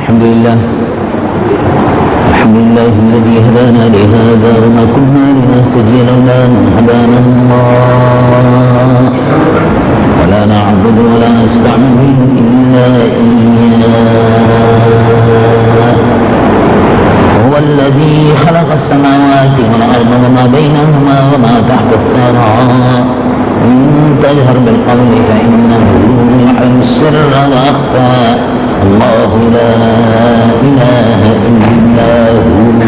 الحمد لله الذي هدانا لهذا وما كنا لنهتدي لولا أن هدانا الله ولا نعبد ولا نستعين إلا إياه. هو الذي خلق السماوات والأرض وما بينهما وما تحت الثرى إن تجهر بالقول فإنه يعلم السر وأخفى. الله لا إله إلا هو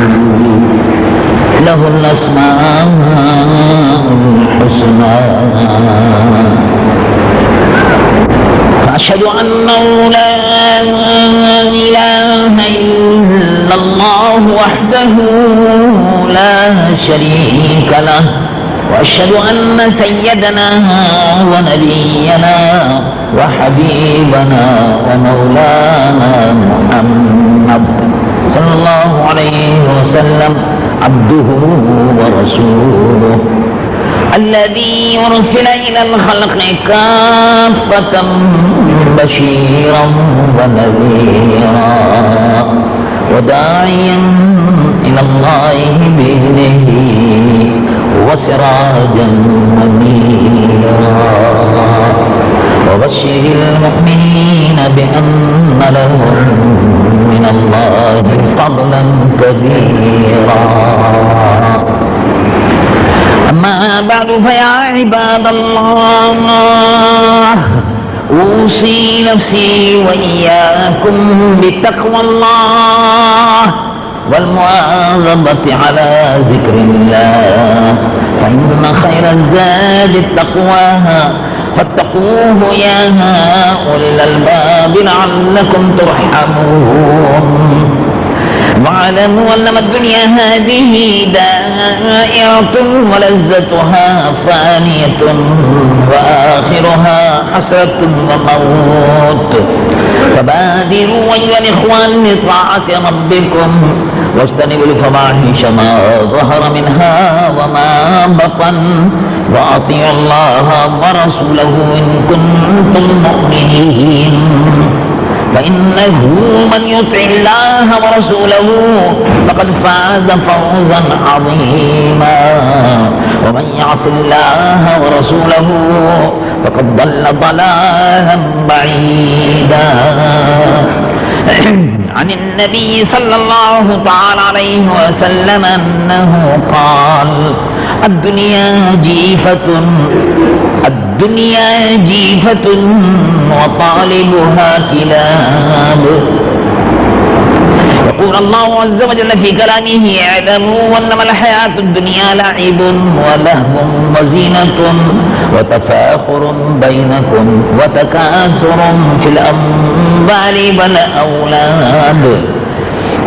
له الأسماء الحسنى. فأشهد أنه لا إله إلا الله وحده لا شريك له وأشهد أن سيدنا ونبينا وحبيبنا ومولانا محمد صلى الله عليه وسلم عبده ورسوله الذي أرسل إلى الخلق كافة بشيرا ونذيرا وداعيا إلى الله بإذنه وسراجا منيرا وبشر المؤمنين بأن لهم من الله فضلا كبيرا. أما بعد فيا عباد الله أوصي نفسي وإياكم بتقوى الله والمواظبة على ذكر الله فإن خير الزاد التقوى فاتقوه يا أولي الألباب لعلكم ترحمون. واعلموا أنما الدنيا هذه دائرة ولذتها فانية وآخرها حسرة وموت. فبادروا أيها الإخوان لطاعة ربكم واجتنبوا الفواحش ما ظهر منها وما بطن وأطيعوا الله ورسوله إن كنتم مؤمنين. فإنه من يطع الله ورسوله فقد فاز فوزا عظيما ومن يعص الله ورسوله فقد ضل ضلالا بعيدا. عن النبي صلى الله تعالى عليه وسلم أنه قال الدنيا جيفة وطالبها كلاب. يقول الله عز وجل في كلامه اعلموا أنما الحياة الدنيا لعب ولهو وزينة وتفاخر بينكم وتكاثر في الأموال والأولاد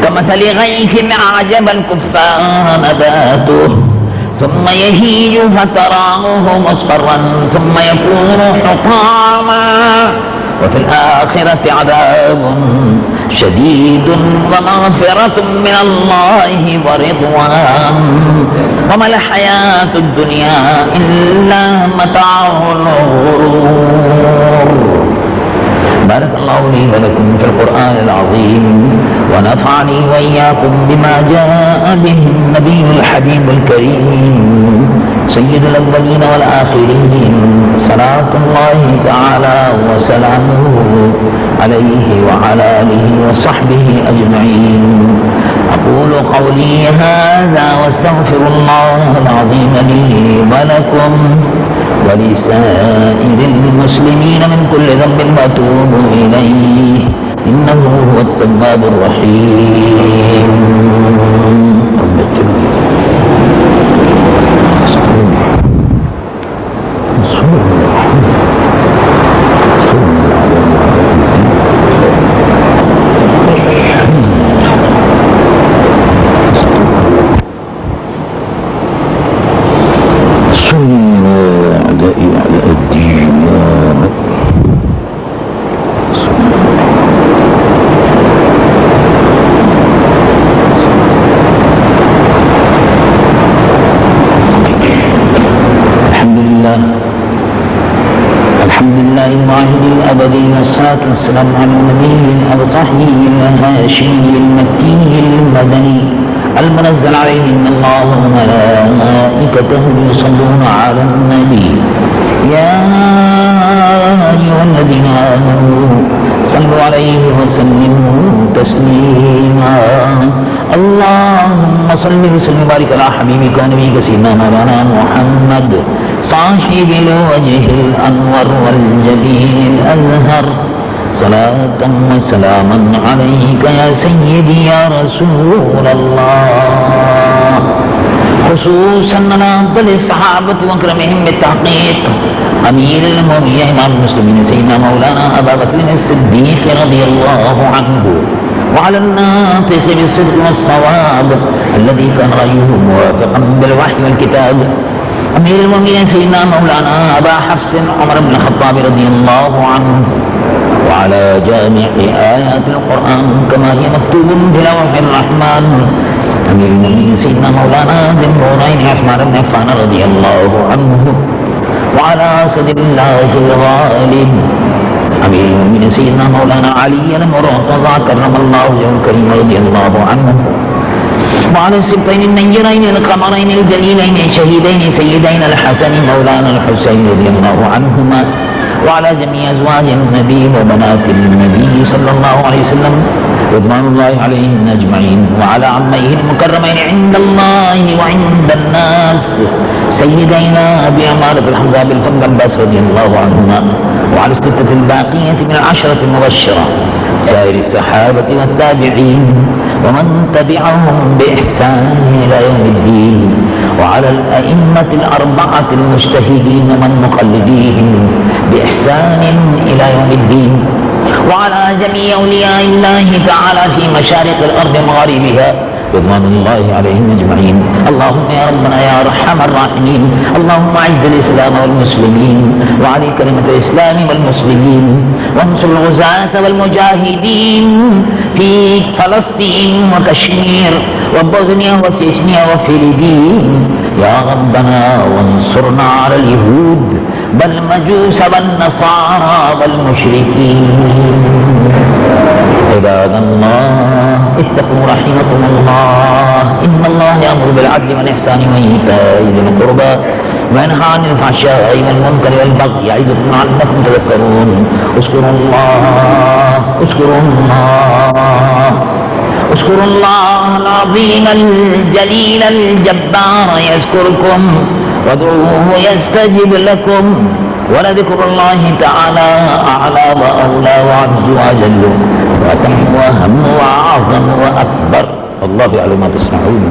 كمثل غيث أعجب الكفار نباته ثم يهيج فتراه مصفرا ثم يكون حطاما وفي الآخرة عذاب شديد ومغفرة من الله ورضوان وما الحياة الدنيا إلا متاع الغرور. بارك الله لي ولكم في القرآن العظيم ونفعني وإياكم بما جاء به النبي الحبيب الكريم سيد الأولين والآخرين صلاة الله تعالى وسلامه عليه وعلى آله وصحبه أجمعين. أقول قولي هذا واستغفر الله العظيم لي ولكم ولسائر المسلمين من كل ذنب وأتوب إليه إنه هو التواب الرحيم. رب اغفر لي الواحد الأبدي والصلاة والسلام على النبي الأبطحي الهاشمي المكي المدني المنزل عليه إن الله وملائكته يصلون على النبي يا أيها الذين آمنوا صلوا عليه وسلموا تسليما اللهم صل وسلم وبارك على حبيبك ونبيك سيدنا مولانا محمد صاحب الوجه الأنور والجبين الأزهر صلاة وسلاما عليك يا سيدي يا رسول الله خصوصا على أفضل الصحابة وأكرمهم بالتحقيق أمير المؤمنين إمام المسلمين سيدنا مولانا أبا بكر الصديق رضي الله عنه وعلى الناطق بالصدق والصواب الذي كان رأيه موافقا بالوحي والكتاب أمير المؤمنين سيدنا مولانا أبا حفص عمر بن الخطاب رضي الله عنه وعلى جامع آيات القرآن كما هي مكتوب في لوح الرحمن أمير المؤمنين سيدنا مولانا ذي النورين عثمان بن عفان رضي الله عنه وعلى أسد الله الغالب أمير المؤمنين سيدنا مولانا علي المرتضى كرم الله وجهه الكريم رضي الله عنه وعلى السبطين النيرين القمرين الجليلين الشهيدين سيدين الحسن مولانا الحسين رضي الله عنهما وعلى جميع أزواج النبي وبنات النبي صلى الله عليه وسلم رضوان الله عليهم أجمعين وعلى عميه المكرمين عند الله وعند الناس سيدينا بأمارة الحمزة بالفضل عباس رضي الله عنهما وعلى الستة الباقية من العشرة المبشرة سائر الصحابة والتابعين ومن تبعهم بإحسان إلى يوم الدين وعلى الأئمة الأربعة المجتهدين ومن مقلديهم بإحسان إلى يوم الدين وعلى جميع أولياء الله تعالى في مشارق الأرض ومغاربها رضوان الله عليهم أجمعين اللهم يا ربنا يا أرحم الراحمين اللهم أعز الإسلام والمسلمين وعلي كلمة الإسلام والمسلمين وانصر الغزاة والمجاهدين في فلسطين وكشمير وبوسنيا وتشيشنيا وفلبين يا ربنا وانصرنا على اليهود والمجوس والنصارى والمشركين عباد الله اتقوا رحمكم الله إن الله يأمر بالعدل والإحسان وإيتاء ذي القربى وينهى عن الفحشاء والمنكر والبغي يعظكم لعلكم تذكرون اذكروا الله العظيم الجليل الجبار يذكركم وادعوه يستجب لكم ولذكر الله تعالى أعلى وأولى وأعز وأجل وأتم وأهم وأعظم وأكبر الله يعلم ما تصنعون